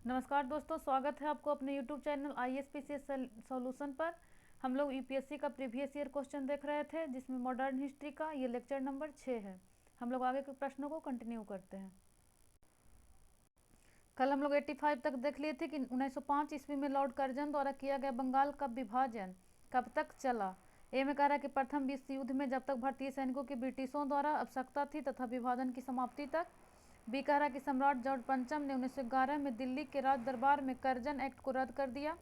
नमस्कार दोस्तों, स्वागत है आपको अपने YouTube चैनल ISPCS सॉल्यूशन पर। हम लोग UPSC का प्रीवियस ईयर क्वेश्चन देख रहे थे, जिसमें मॉडर्न हिस्ट्री का ये लेक्चर नंबर 6 है। हम लोग आगे के प्रश्नों को कंटिन्यू करते हैं। कल हम लोग 85 तक देख लिए थे कि 1905 ईस्वी में लॉर्ड कर्जन द्वारा किया गया बंगाल का विभाजन कब तक चला। ए में कह रहा है कि प्रथम विश्व युद्ध में जब तक भारतीय सैनिकों की ब्रिटिशों द्वारा आवश्यकता थी तथा विभाजन की समाप्ति तक। बी कह रहा है कि सम्राट जॉर्ज पंचम ने 1911 में दिल्ली के राज दरबार में कर्जन एक्ट को रद्द कर दिया।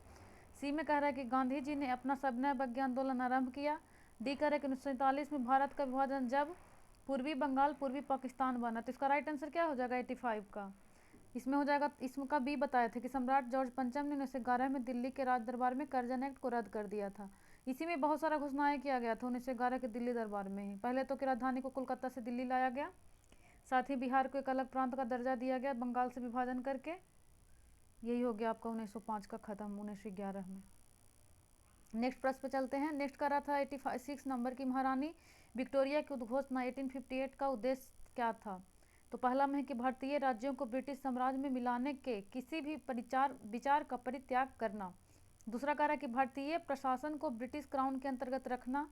सी में कह रहा है कि गांधी जी ने अपना सविनय अवज्ञा आंदोलन आरंभ किया। डी कह रहा है कि 1947 में भारत का विभाजन जब पूर्वी बंगाल पूर्वी पाकिस्तान बना। तो इसका राइट आंसर क्या हो जाएगा 85 का? इसमें हो जाएगा, इसमें का बी बताए थे कि सम्राट जॉर्ज पंचम ने 1911 में दिल्ली के राज दरबार में कर्जन एक्ट को रद्द कर दिया था। इसी में बहुत सारा घोषणाएं किया गया था 1911 के दिल्ली दरबार में ही। पहले तो कि राजधानी को कोलकाता से दिल्ली लाया गया, साथ ही बिहार को एक अलग प्रांत का दर्जा दिया गया बंगाल से विभाजन करके। यही हो गया आपका 1905 का खत्म 1911 में। नेक्स्ट प्रश्न पे चलते हैं। नेक्स्ट कर रहा था 86 नंबर की महारानी विक्टोरिया की उद्घोषणा 1858 का उद्देश्य क्या था। तो पहला में है कि भारतीय राज्यों को ब्रिटिश साम्राज्य में मिलाने के किसी भी विचार का परित्याग करना। दूसरा कह रहा है कि भारतीय प्रशासन को ब्रिटिश क्राउन के अंतर्गत रखना।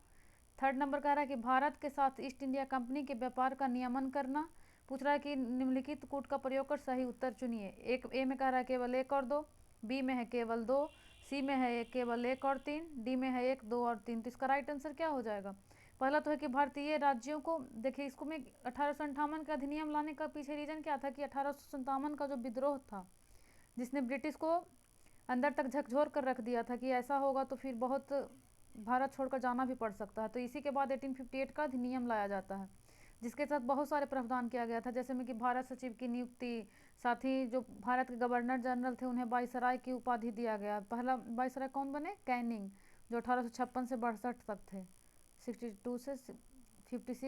थर्ड नंबर कह रहा है कि भारत के साथ ईस्ट इंडिया कंपनी के व्यापार का नियमन करना। पूछ रहा है कि निम्नलिखित कूट का प्रयोग कर सही उत्तर चुनिए। एक ए में कह रहा है केवल 1 और 2, बी में है केवल 2, सी में है केवल 1 और 3, डी में है 1, 2 और 3। तो इसका राइट आंसर क्या हो जाएगा? पहला तो है कि भारतीय राज्यों को, देखिए इसको में 1858 का अधिनियम लाने का पीछे रीजन क्या था कि 1857 का जो विद्रोह था, जिसने ब्रिटिश को अंदर तक झकझोर कर रख दिया था कि ऐसा होगा तो फिर बहुत भारत छोड़कर जाना भी पड़ सकता है। तो इसी के बाद 1858 का अधिनियम लाया जाता है, जिसके साथ बहुत सारे प्रावधान किया गया था, जैसे में कि भारत सचिव की नियुक्ति, साथ ही जो भारत के गवर्नर जनरल थे उन्हें वायसराय की उपाधि दिया गया। पहला वायसराय कौन बने? कैनिंग, जो 1856 से 62 तक थे, 56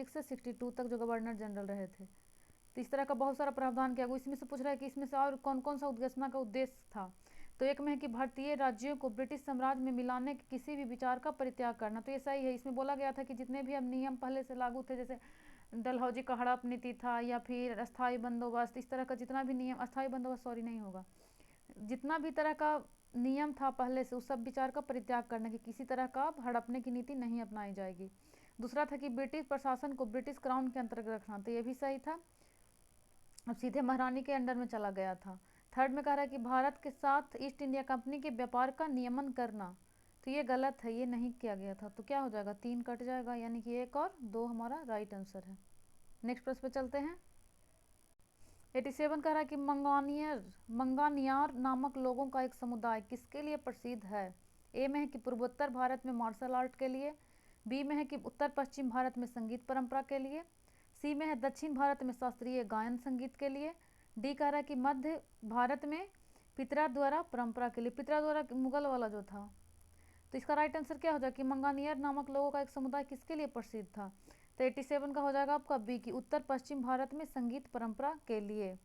से 62 तक जो गवर्नर जनरल रहे थे। तो इस तरह का बहुत सारा प्रावधान किया गया। इसमें से पूछ रहा है कि इसमें से और कौन कौन सा उद्घोषणा का उद्देश्य था। तो एक में है कि भारतीय राज्यों को ब्रिटिश साम्राज्य में मिलाने के किसी भी विचार का परित्याग करना। तो ये सही है। इसमें बोला गया था कि जितने भी अब नियम पहले से लागू थे, जैसे डलहौजी का हड़प नीति था या फिर अस्थायी बंदोबस्त, इस तरह का जितना भी नियम, अस्थायी बंदोबस्त सॉरी नहीं होगा, जितना भी तरह का नियम था पहले से, उस सब विचार का परित्याग करने की, किसी तरह का हड़पने की नीति नहीं अपनाई जाएगी। दूसरा था कि ब्रिटिश प्रशासन को ब्रिटिश क्राउन के अंतर्गत रखना। तो ये भी सही था, अब सीधे महारानी के अंडर में चला गया था। थर्ड में कह रहा है कि भारत के साथ ईस्ट इंडिया कंपनी के व्यापार का नियमन करना। तो ये गलत है, ये नहीं किया गया था। तो क्या हो जाएगा? 3 कट जाएगा, यानी कि 1 और 2 हमारा राइट आंसर है। नेक्स्ट प्रश्न पे चलते हैं। 87 कह रहा है कि मंगानियार नामक लोगों का एक समुदाय किसके लिए प्रसिद्ध है। ए में है कि पूर्वोत्तर भारत में मार्शल आर्ट के लिए, बी में है कि उत्तर पश्चिम भारत में संगीत परंपरा के लिए, सी में है दक्षिण भारत में शास्त्रीय गायन संगीत के लिए, डी कह रहा है कि मध्य भारत में पितरा द्वारा परंपरा के लिए, पितरा द्वारा मुगल वाला जो था। तो इसका राइट आंसर क्या हो जाएगा कि मंगानियर नामक लोगों का एक समुदाय किसके लिए प्रसिद्ध था। तो 87 का हो जाएगा आपका बी की उत्तर पश्चिम भारत में संगीत परंपरा के लिए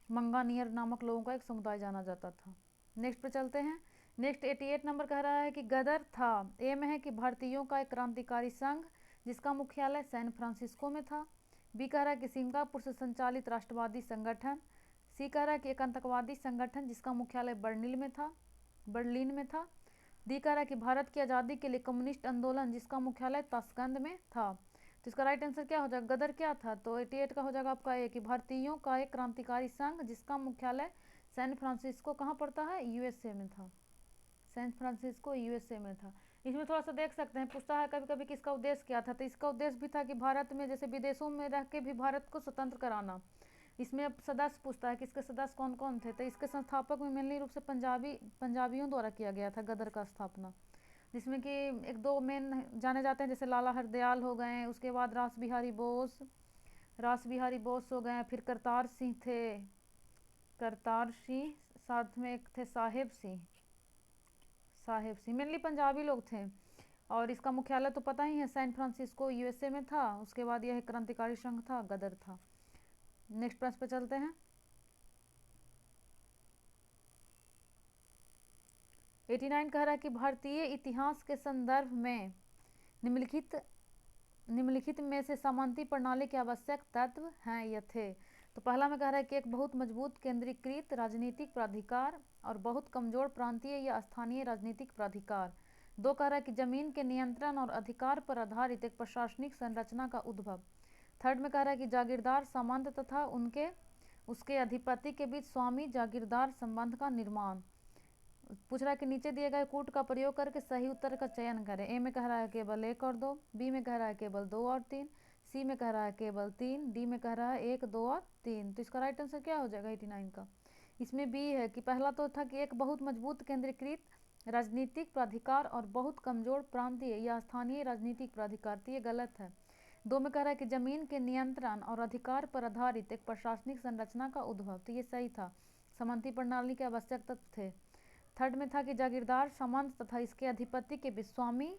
मंगानियर नामक लोगों का एक समुदाय जाना जाता था। नेक्स्ट पे चलते हैं। नेक्स्ट 88 नंबर कह रहा है कि गदर था। ए में है कि भारतीयों का एक क्रांतिकारी संघ जिसका मुख्यालय सैन फ्रांसिस्को में था। बी कह रहा है कि सिंगापुर से संचालित राष्ट्रवादी संगठन। सी कह रहा है कि एक आतंकवादी संगठन जिसका मुख्यालय बर्लिन में था। डी कह रहा है कि भारत की आज़ादी के लिए कम्युनिस्ट आंदोलन जिसका मुख्यालय ताशकंद में था। तो इसका राइट आंसर क्या हो जाएगा? गदर क्या था? तो 88 का हो जाएगा आपका ए कि भारतीयों का एक क्रांतिकारी संघ जिसका मुख्यालय सैन फ्रांसिस्को कहाँ पड़ता है? यूएसए में था। सैन फ्रांसिस्को यूएसए में था। इसमें थोड़ा सा देख सकते हैं, पूछता है कभी कभी किसका उद्देश्य क्या था। तो इसका उद्देश्य भी था कि भारत में जैसे विदेशों में रह के भी भारत को स्वतंत्र कराना। इसमें अब सदस्य पूछता है कि इसके सदस्य कौन कौन थे। तो इसके संस्थापक में मेनली रूप से पंजाबियों द्वारा किया गया था गदर का स्थापना, जिसमें कि 1-2 मेन जाने जाते हैं, जैसे लाला हरदयाल हो गए, उसके बाद रास बिहारी बोस हो गए, फिर करतार सिंह, साथ में एक थे साहेब सिंह, मेनली पंजाबी लोग थे। और इसका मुख्यालय तो पता ही है सैन फ्रांसिस्को यूएसए में था। उसके बाद यह क्रांतिकारी संघ था, गदर था। नेक्स्ट प्रश्न पे चलते हैं। 89 कह रहा है कि भारतीय इतिहास के संदर्भ में निम्नलिखित में से सामंती प्रणाली के आवश्यक तत्व हैं या थे। तो पहला में कह रहा है कि एक बहुत मजबूत केंद्रीकृत राजनीतिक प्राधिकार और बहुत कमजोर प्रांतीय या स्थानीय राजनीतिक प्राधिकार। दो कह रहा है कि जमीन के नियंत्रण और अधिकार पर आधारित एक प्रशासनिक संरचना का उद्भव। थर्ड में कह रहा है कि जागीरदार सामंत तथा उसके अधिपति के बीच स्वामी जागीरदार संबंध का निर्माण। पूछ रहा है कि नीचे दिए गए कूट का प्रयोग करके सही उत्तर का चयन करें। ए में कह रहा है केवल 1 और 2, बी में कह रहा है केवल 2 और 3, सी में कह रहा है केवल 3, डी में कह रहा है 1, 2 और 3। तो इसका राइट आंसर क्या हो जाएगा 89 का? इसमें बी है कि पहला तो था कि एक बहुत मजबूत केंद्रीकृत राजनीतिक प्राधिकार और बहुत कमजोर प्रांतीय या स्थानीय राजनीतिक प्राधिकार, तो ये गलत है। दो में कह रहा है कि जमीन के नियंत्रण और अधिकार पर आधारित एक प्रशासनिक संरचना का उद्भव, तो ये सही था, सामंती प्रणाली के आवश्यक तत्व थे। थर्ड में था कि जागीरदार सामंत तथा इसके अधिपति के बीच स्वामी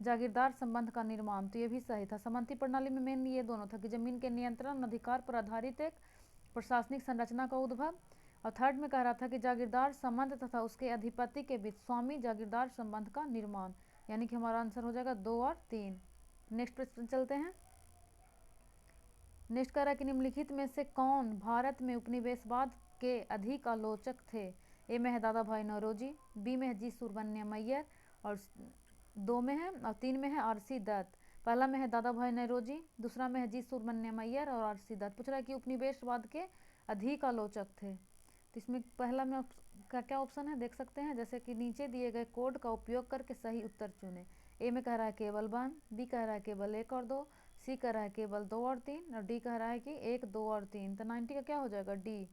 जागीरदार संबंध का निर्माण, तो ये भी सही था। सामंती प्रणाली में मेन ये दोनों था कि जमीन के नियंत्रण अधिकार पर आधारित एक प्रशासनिक संरचना का उद्भव, और थर्ड में कह रहा था कि जागीरदार संबंध तथा उसके अधिपति के बीच स्वामी जागीरदार संबंध का निर्माण, यानी कि हमारा आंसर हो जाएगा 2 और 3। नेक्स्ट प्रश्न चलते हैं। नेक्स्ट कह रहा है कि निम्नलिखित में से कौन भारत में उपनिवेशवाद के अधिक आलोचक थे? ए में है दादा भाई नौरोजी, बी में है जी सुब्रमण्यम, और 2 में है और 3 में है आरसी दत्त। पहला में है दादा भाई नौरोजी, दूसरा में है जी सुब्रमण्यम और आरसी दत्त। पूछ रहा है कि उपनिवेशवाद के अधिक आलोचक थे, तो इसमें पहला में का क्या ऑप्शन है देख सकते हैं, जैसे कि नीचे दिए गए कोड का उपयोग करके सही उत्तर चुने। ए में कह रहा है केवल 1, बी कह रहा है केवल 1 और 2, सी कह रहा है केवल 2 और 3, और डी कह रहा है कि 1, 2 और 3। तो 90 का क्या हो जाएगा डी।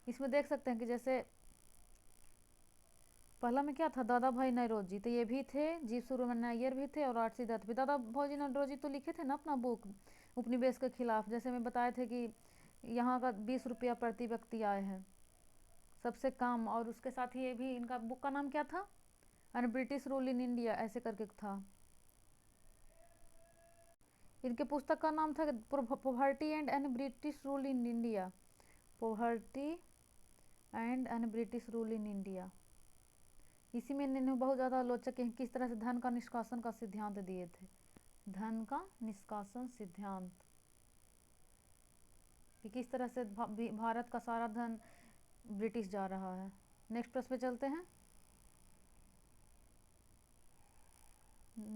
इसमें देख सकते हैं कि जैसे पहला में क्या था दादा भाई नौरोजी, तो ये भी थे, जी सुब्रमण्यम भी थे और आरसी दत्त भी। दादा भाई नौरोजी तो लिखे थे ना अपना बुक उपनिवेश के खिलाफ, जैसे मैं बताए थे कि यहाँ का 20 रुपया प्रति व्यक्ति आय है सबसे कम, और उसके साथ ही ये भी इनका बुक का नाम क्या था, and British rule in India ऐसे करके था। इनके पुस्तक का नाम था poverty and British rule in India, poverty and British rule in India. इसी में इन्होंने बहुत ज़्यादा आलोचक हैं किस तरह से धन का निष्कासन का सिद्धांत दिए थे, धन का निष्कासन सिद्धांत, कि किस तरह से भारत का सारा धन ब्रिटिश जा रहा है। नेक्स्ट प्रश्न पे चलते हैं।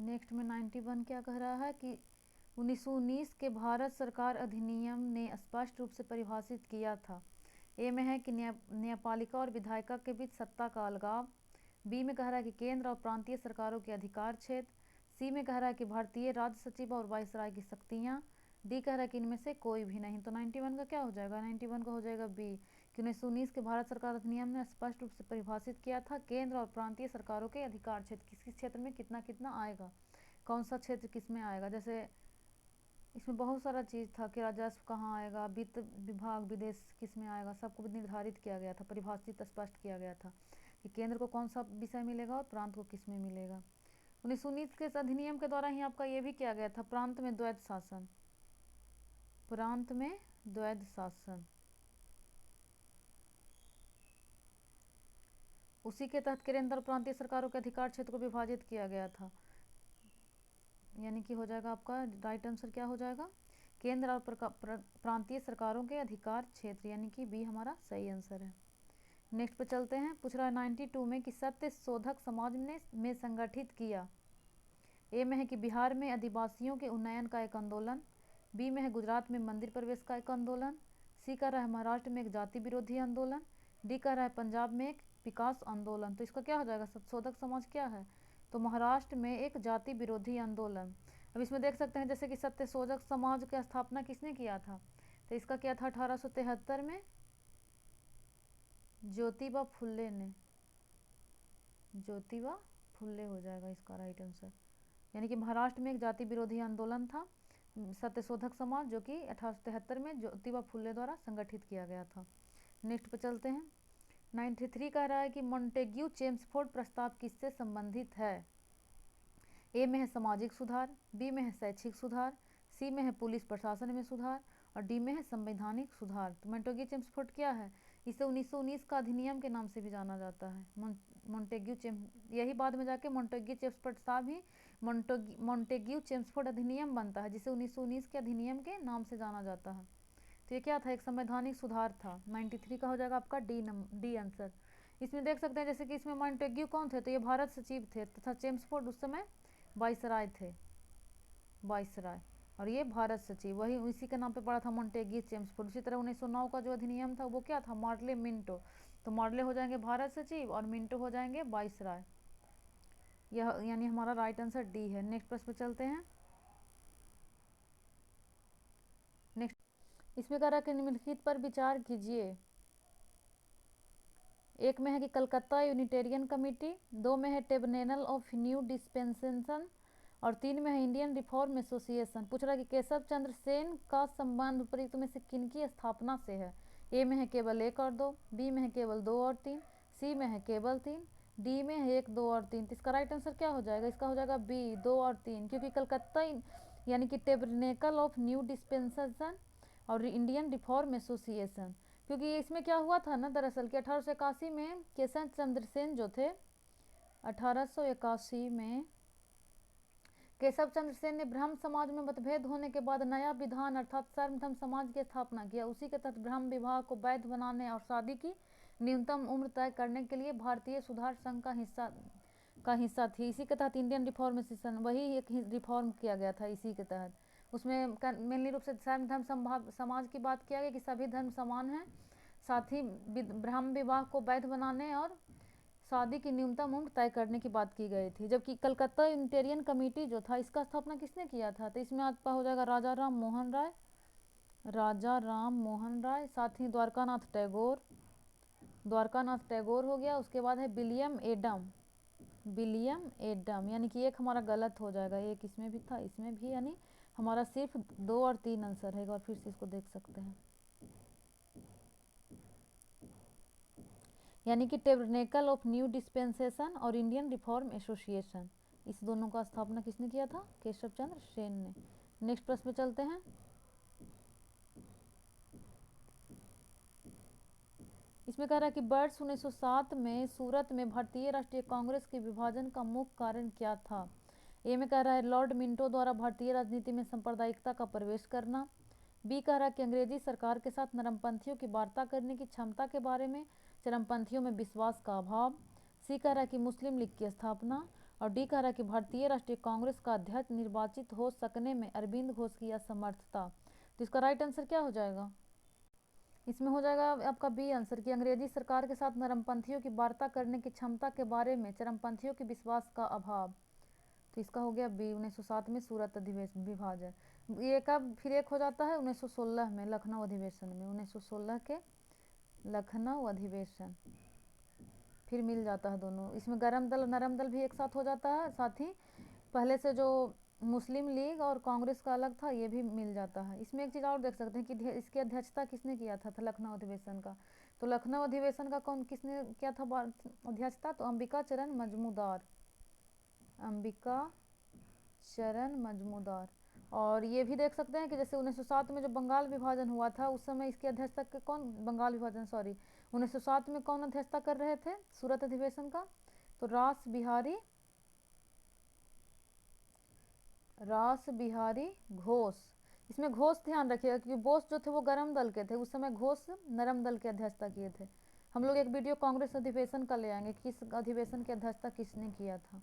नेक्स्ट में 91 क्या कह रहा है कि 1919 के भारत सरकार अधिनियम ने स्पष्ट रूप से परिभाषित किया था। ए में है कि न्यायपालिका और विधायिका के बीच सत्ता का अलगाव, बी में कह रहा है कि केंद्र और प्रांतीय सरकारों के अधिकार क्षेत्र, सी में कह रहा है कि भारतीय राज्य सचिव और वायसराय की शक्तियाँ, डी कह रहा है कि इनमें से कोई भी नहीं। तो 91 का क्या हो जाएगा, 91 का हो जाएगा बी, कि 1919 के भारत सरकार अधिनियम ने स्पष्ट रूप से परिभाषित किया था केंद्र और प्रांतीय सरकारों के अधिकार क्षेत्र, किस किस क्षेत्र में कितना कितना आएगा, कौन सा क्षेत्र किस में आएगा। जैसे इसमें बहुत सारा चीज़ था कि राजस्व कहाँ आएगा, वित्त विभाग विदेश किस में आएगा, सबको निर्धारित किया गया था, परिभाषित स्पष्ट किया गया था कि केंद्र को कौन सा विषय मिलेगा और प्रांत को किस में मिलेगा। 1919 के अधिनियम के द्वारा ही आपका ये भी किया गया था प्रांत में द्वैध शासन, प्रांत में द्वैध शासन, उसी के तहत केंद्र और प्रांतीय सरकारों के अधिकार क्षेत्र को विभाजित किया गया था, यानी कि हो जाएगा आपका राइट आंसर क्या हो जाएगा, केंद्र और प्रांतीय सरकारों के अधिकार क्षेत्र, यानी कि बी हमारा सही आंसर है। नेक्स्ट पे चलते हैं। पूछ रहा है 92 में कि सत्य शोधक समाज में संगठित किया। ए में है कि बिहार में आदिवासियों के उन्नयन का एक आंदोलन, बी में है गुजरात में मंदिर प्रवेश का एक आंदोलन, सी कह रहा है महाराष्ट्र में एक जाति विरोधी आंदोलन, डी कह रहा है पंजाब में एक विकास आंदोलन। तो इसका क्या हो जाएगा, सत्यशोधक समाज क्या है, तो महाराष्ट्र में एक जाति विरोधी आंदोलन। अब इसमें देख सकते हैं जैसे कि सत्यशोधक समाज की स्थापना किसने किया था, तो इसका किया था 1873 में ज्योतिबा फुल्ले ने, ज्योतिबा फुल्ले हो जाएगा इसका राइट आंसर, यानी कि महाराष्ट्र में एक जाति विरोधी आंदोलन था सत्यशोधक समाज, जो कि 1873 में ज्योतिबा फुल्ले द्वारा संगठित किया गया था। नेक्स्ट पे चलते हैं। 93 कह रहा है कि मॉन्टेग्यू चेम्सफोर्ड प्रस्ताव किससे संबंधित है। ए में है सामाजिक सुधार, बी में है शैक्षिक सुधार, सी में है पुलिस प्रशासन में सुधार, और डी में है संवैधानिक सुधार। तो मॉन्टेग्यू चेम्सफोर्ड क्या है, इसे 1919 का अधिनियम के नाम से भी जाना जाता है। यही बाद में जाके मॉन्टेग्यू चेम्सफोर्ड प्रस्ताव ही मॉन्टेग्यू चेम्सफोर्ड अधिनियम बनता है, जिसे 1919 के अधिनियम के नाम से जाना जाता है। तो ये क्या था, एक संवैधानिक सुधार था। 93 का हो जाएगा आपका डी आंसर। इसमें देख सकते हैं जैसे कि इसमें मॉन्टेग्यू कौन थे, तो ये भारत सचिव थे तथा चेम्सफोर्ड उस समय वाइसराय थे, वाइसराय। और ये भारत सचिव, वही उसी के नाम पे पड़ा था मॉन्टेग्यू चेम्सफोर्ड। उसी तरह 1909 का जो अधिनियम था वो क्या था, मॉडले मिंटो। तो मॉडले हो जाएंगे भारत सचिव और मिंटो हो जाएंगे वाइसराय। यह यानी हमारा राइट आंसर डी है। नेक्स्ट प्रश्न पे चलते हैं। नेक्स्ट इसमें कह रहा है कि निम्नलिखित पर विचार कीजिए। एक में है कि कलकत्ता यूनिटेरियन कमेटी, दो में है ट्रिब्यूनल ऑफ न्यू डिस्पेंसेशन, और तीन में है इंडियन रिफॉर्म एसोसिएशन। पूछ रहा है कि केशव चंद्र सेन का संबंध उपयुक्त में से किनकी स्थापना से है। ए में है केवल एक और दो, बी में है केवल दो और तीन, सी में है केवल तीन, डी में है एक दो और तीन। तो इसका राइट आंसर क्या हो जाएगा, इसका हो जाएगा बी, दो और तीन। क्योंकि कलकत्ता यानी कि टेबरनेकल ऑफ न्यू डिस्पेंसेशन और इंडियन रिफॉर्म एसोसिएशन, क्योंकि इसमें क्या हुआ था ना दरअसल कि 1881 में केशव चंद्र सेन जो थे, 1881 में केशव चंद्र सेन ने ब्राह्म समाज में मतभेद होने के बाद नया विधान अर्थात सर्वधर्म समाज की स्थापना किया। उसी के तहत ब्राह्म विवाह को वैध बनाने और शादी की न्यूनतम उम्र तय करने के लिए भारतीय सुधार संघ का हिस्सा थी। इसी के तहत इंडियन रिफॉर्मेशन, वही एक रिफॉर्म किया गया था इसी के तहत। उसमें मेनली रूप से सर्वधर्म समाज की बात किया गया कि सभी धर्म समान हैं, साथ ही ब्राह्म विवाह को वैध बनाने और शादी की न्यूनतम उम्र तय करने की बात की गई थी। जबकि कलकत्ता यूनिटेरियन कमेटी जो था, इसका स्थापना किसने किया था, तो इसमें आपका हो जाएगा राजा राम मोहन राय, राजा राम मोहन राय। साथ ही द्वारकानाथ टैगोर, द्वारकानाथ टैगोर हो गया। उसके बाद है विलियम एडम, विलियम एडम, यानी कि एक हमारा गलत हो जाएगा, एक इसमें भी था इसमें भी, यानी हमारा सिर्फ दो और तीन आंसर है। एक बार फिर से इसको देख सकते हैं, यानी कि टेबरनेकल ऑफ न्यू डिस्पेंसेशन और इंडियन रिफॉर्म एसोसिएशन, इस दोनों का स्थापना किसने किया था, केशव चंद्र सेन ने। नेक्स्ट प्रश्न पे चलते हैं। इसमें कह रहा है कि वर्ष 1907 में सूरत में भारतीय राष्ट्रीय कांग्रेस के विभाजन का मुख्य कारण क्या था। ए में कह रहा है लॉर्ड मिंटो द्वारा भारतीय राजनीति में सांप्रदायिकता का प्रवेश करना। बी कह रहा है कि अंग्रेजी सरकार के साथ नरमपंथियों की वार्ता करने की क्षमता के बारे में चरमपंथियों में विश्वास का अभाव। सी कह रहा है कि मुस्लिम लीग की स्थापना। और डी कह रहा है कि भारतीय राष्ट्रीय कांग्रेस का अध्यक्ष निर्वाचित हो सकने में अरविंद घोष की असमर्थता। तो इसका राइट आंसर क्या हो जाएगा, इसमें हो जाएगा आपका बी आंसर कि अंग्रेजी सरकार के साथ नरमपंथियों की वार्ता करने की क्षमता के बारे में चरमपंथियों के विश्वास का अभाव। तो इसका हो गया बी, 1907 में सूरत अधिवेशन विभाजन। ये कब फिर एक हो जाता है, 1916 में लखनऊ अधिवेशन में, 1916 के लखनऊ अधिवेशन फिर मिल जाता है दोनों। इसमें गरम दल नरम दल भी एक साथ हो जाता है, साथ ही पहले से जो मुस्लिम लीग और कांग्रेस का अलग था ये भी मिल जाता है। इसमें एक चीज़ और देख सकते हैं कि इसकी अध्यक्षता किसने किया था लखनऊ अधिवेशन का। तो लखनऊ अधिवेशन का कौन किसने किया था अध्यक्षता, तो अंबिका चरण मजमूदार, अंबिका चरण मजमूदार। और ये भी देख सकते हैं कि जैसे 1907 में जो बंगाल विभाजन हुआ था उस समय इसकी अध्यक्षता के कौन, बंगाल विभाजन सॉरी 1907 में कौन अध्यक्षता कर रहे थे सूरत अधिवेशन का, तो रास बिहारी घोष। इसमें घोष ध्यान रखिएगा क्योंकि बोस जो थे वो गरम दल के थे, उस समय घोष नरम दल की अध्यक्षता किए थे। हम लोग एक वीडियो कांग्रेस अधिवेशन का ले आएंगे, किस अधिवेशन की अध्यक्षता किसने किया था।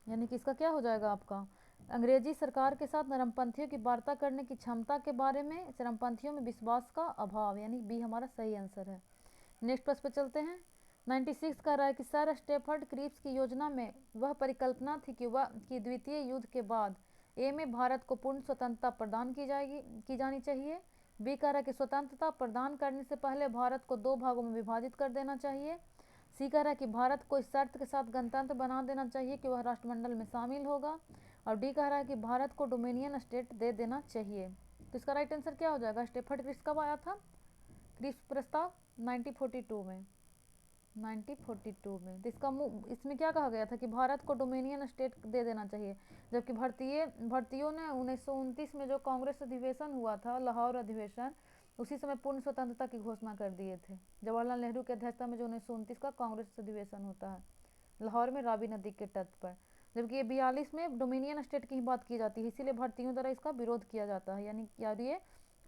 यानी कि इसका क्या हो जाएगा आपका, अंग्रेजी सरकार के साथ नरमपंथियों की वार्ता करने की क्षमता के बारे में चरमपंथियों में विश्वास का अभाव, यानी बी हमारा सही आंसर है। नेक्स्ट प्रश्न पे चलते हैं। 96 कह रहा है कि सर स्टेफर्ड क्रीप्स की योजना में वह परिकल्पना थी कि द्वितीय युद्ध के बाद ए में भारत को पूर्ण स्वतंत्रता प्रदान की जानी चाहिए। बी कह रहा है कि स्वतंत्रता प्रदान करने से पहले भारत को दो भागों में विभाजित कर देना चाहिए। सी कह रहा है कि भारत को इस शर्त के साथ गणतंत्र बना देना चाहिए कि वह राष्ट्रमंडल में शामिल होगा। और डी कह रहा है कि भारत को डोमिनियन स्टेट दे देना चाहिए। तो इसका राइट आंसर क्या हो जाएगा, स्टेफर्ड क्रीप्स कब आया था, क्रीप्स प्रस्ताव 1942 में, 1942 में। तो इसमें क्या कहा गया था कि भारत को डोमिनियन स्टेट दे देना चाहिए। जबकि भारतीयों ने 1929 में जो कांग्रेस अधिवेशन हुआ था, लाहौर अधिवेशन, उसी समय पूर्ण स्वतंत्रता की घोषणा कर दिए थे। जवाहरलाल नेहरू की अध्यक्षता में जो 1929 का कांग्रेस अधिवेशन होता है लाहौर में रावी नदी के तट पर। जबकि ये 42 में डोमिनियन स्टेट की ही बात की जाती है, इसीलिए भारतीयों द्वारा इसका विरोध किया जाता है। यानी क्या, ये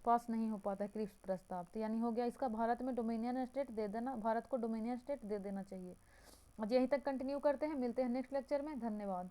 पास नहीं हो पाता है क्रिप्स प्रस्ताव। तो यानी हो गया इसका भारत में डोमिनियन स्टेट दे देना, भारत को डोमिनियन स्टेट दे देना चाहिए। आज यहीं तक कंटिन्यू करते हैं, मिलते हैं नेक्स्ट लेक्चर में। धन्यवाद।